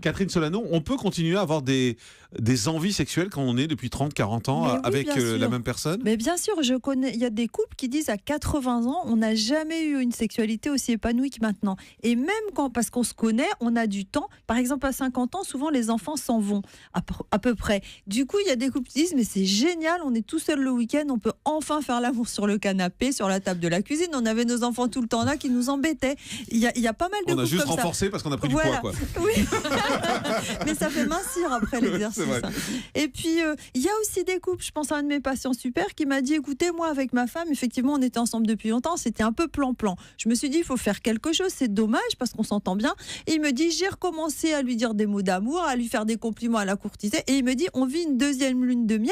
Catherine Solano, on peut continuer à avoir des envies sexuelles quand on est depuis 30, 40 ans Oui, avec bien la sûr. même personne? Mais bien sûr, il y a des couples qui disent à 80 ans, on n'a jamais eu une sexualité aussi épanouie que maintenant. Et même parce qu'on se connaît, on a du temps. Par exemple, à 50 ans, souvent les enfants s'en vont, à peu près. Du coup, il y a des couples qui disent, mais c'est génial, on est tout seul le week-end, on peut enfin faire l'amour sur le canapé, sur la table de la cuisine. On avait nos enfants tout le temps là qui nous embêtaient. Il y a pas mal de couples On a juste comme ça. renforcé parce qu'on a pris du poids, quoi. Oui. Mais ça fait mincir après l'exercice. Et puis, il y a aussi des couples, je pense à un de mes patients super qui m'a dit, écoutez, moi avec ma femme, effectivement, on était ensemble depuis longtemps, c'était un peu plan-plan. Je me suis dit, il faut faire quelque chose, c'est dommage parce qu'on s'entend bien. Et il me dit, j'ai recommencé à lui dire des mots d'amour, à lui faire des compliments, à la courtiser. Et il me dit, on vit une deuxième lune de miel,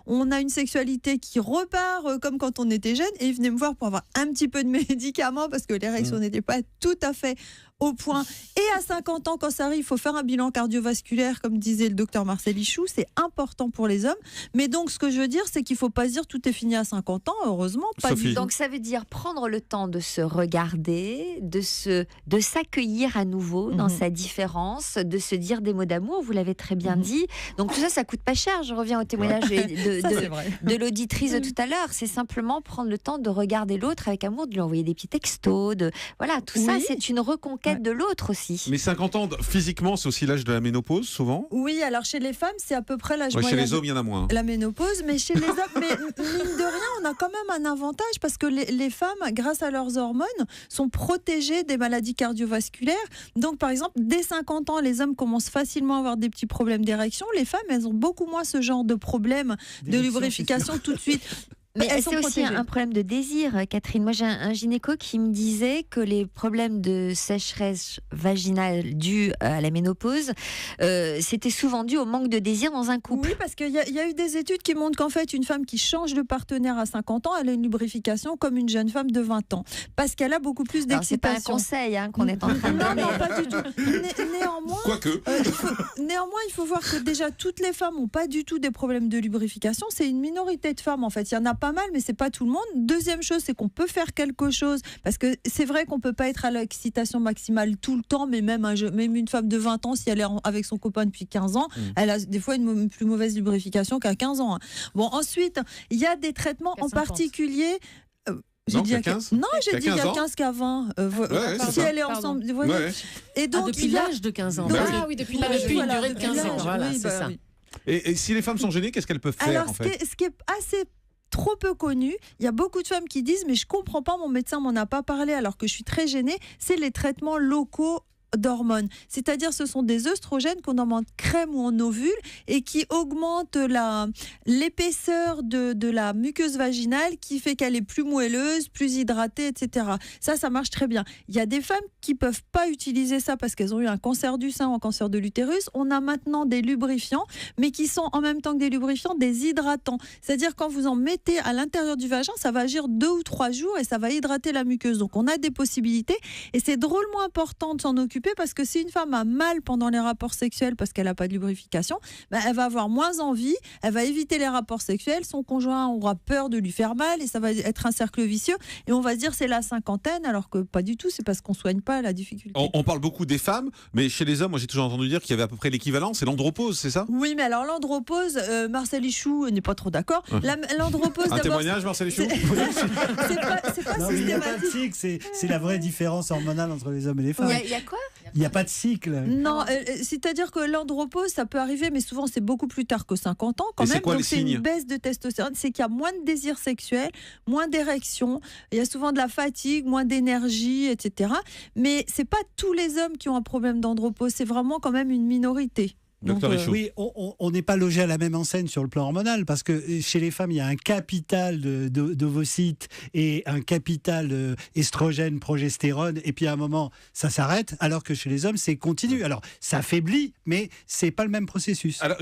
on a une sexualité qui repart comme quand on était jeune. Et il venait me voir pour avoir un petit peu de médicaments parce que l'érection n'était pas tout à fait au point. Et à 50 ans, quand ça arrive, il faut faire un bilan cardiovasculaire, comme disait le docteur Marcel Ichou. C'est important pour les hommes. Mais donc, ce que je veux dire, c'est qu'il ne faut pas se dire tout est fini à 50 ans. Heureusement, pas Sophie. du tout. Donc ça veut dire prendre le temps de se regarder, de s'accueillir à nouveau dans sa différence, de se dire des mots d'amour, vous l'avez très bien dit. Donc tout ça, ça coûte pas cher. Je reviens au témoignage de l'auditrice de tout à l'heure. C'est simplement prendre le temps de regarder l'autre avec amour, de lui envoyer des petits textos. Voilà, tout ça, c'est une reconquête de l'autre aussi. Mais 50 ans, physiquement, c'est aussi l'âge de la ménopause, souvent? Oui, alors chez les femmes, c'est à peu près l'âge moyen. Chez les hommes, il y en a moins. La ménopause, mais chez les hommes, mais mine de rien, on a quand même un avantage parce que les femmes, grâce à leurs hormones, sont protégées des maladies cardiovasculaires. Donc, par exemple, dès 50 ans, les hommes commencent facilement à avoir des petits problèmes d'érection. Les femmes, elles ont beaucoup moins ce genre de problème de lubrification tout de suite. Mais elles c'est aussi un problème de désir, Catherine. Moi, j'ai un gynéco qui me disait que les problèmes de sécheresse vaginale dus à la ménopause, c'était souvent dû au manque de désir dans un couple. Oui, parce qu'il y a eu des études qui montrent qu'en fait, une femme qui change de partenaire à 50 ans, elle a une lubrification comme une jeune femme de 20 ans. Parce qu'elle a beaucoup plus d'excitation. C'est pas un conseil qu'on est en train de donner. Non, pas du tout. Néanmoins, Quoique. Néanmoins, il faut voir que déjà, toutes les femmes n'ont pas du tout des problèmes de lubrification. C'est une minorité de femmes, en fait. Il y en a pas mal, mais c'est pas tout le monde. Deuxième chose, c'est qu'on peut faire quelque chose, parce que c'est vrai qu'on peut pas être à l'excitation maximale tout le temps, mais même une femme de 20 ans, si elle est avec son copain depuis 15 ans, elle a des fois une plus mauvaise lubrification qu'à 15 ans. Bon, ensuite, il y a des traitements en particulier. J'ai dit 15 Non, j'ai dit il y a 15 qu'à 20. Si elle est ensemble. Et donc, depuis l'âge de 15 ans. Depuis une durée de 15 ans. Voilà, c'est ça. Et si les femmes sont gênées, qu'est-ce qu'elles peuvent faire? Alors, ce qui est assez trop peu connu, il y a beaucoup de femmes qui disent mais je comprends pas, mon médecin m'en a pas parlé alors que je suis très gênée, c'est les traitements locaux d'hormones. C'est-à-dire ce sont des œstrogènes qu'on en crème ou en ovule et qui augmentent l'épaisseur de la muqueuse vaginale qui fait qu'elle est plus moelleuse, plus hydratée, etc. Ça marche très bien. Il y a des femmes qui peuvent pas utiliser ça parce qu'elles ont eu un cancer du sein ou un cancer de l'utérus. On a maintenant des lubrifiants, mais qui sont en même temps que des lubrifiants, des hydratants. C'est-à-dire quand vous en mettez à l'intérieur du vagin, ça va agir 2 ou 3 jours et ça va hydrater la muqueuse. Donc on a des possibilités et c'est drôlement important de s'en occuper parce que si une femme a mal pendant les rapports sexuels parce qu'elle n'a pas de lubrification, elle va avoir moins envie, elle va éviter les rapports sexuels, son conjoint aura peur de lui faire mal et ça va être un cercle vicieux et on va se dire c'est la cinquantaine alors que pas du tout, c'est parce qu'on ne soigne pas la difficulté. On parle beaucoup des femmes, mais chez les hommes, moi j'ai toujours entendu dire qu'il y avait à peu près l'équivalent, c'est l'andropause, c'est ça? Oui, mais alors l'andropause, Marcel Ichou n'est pas trop d'accord. L'andropause, un témoignage, Marcel Ichou? C'est pas non, il n'y a pas de cycle, c'est la vraie différence hormonale entre les hommes et les femmes. Il y a quoi? Il n'y a pas de cycle. Non, c'est-à-dire que l'andropause, ça peut arriver, mais souvent c'est beaucoup plus tard que 50 ans quand et même. C'est quoi, donc les c'est signes? une baisse de testostérone, c'est qu'il y a moins de désir sexuel, moins d'érection, il y a souvent de la fatigue, moins d'énergie, etc. Mais c'est pas tous les hommes qui ont un problème d'andropause, c'est vraiment quand même une minorité. Donc, oui, on n'est pas logé à la même enseigne sur le plan hormonal parce que chez les femmes, il y a un capital d'ovocytes et un capital estrogène, progestérone, et puis à un moment, ça s'arrête, alors que chez les hommes, c'est continu. Alors, ça affaiblit, mais c'est pas le même processus. Alors,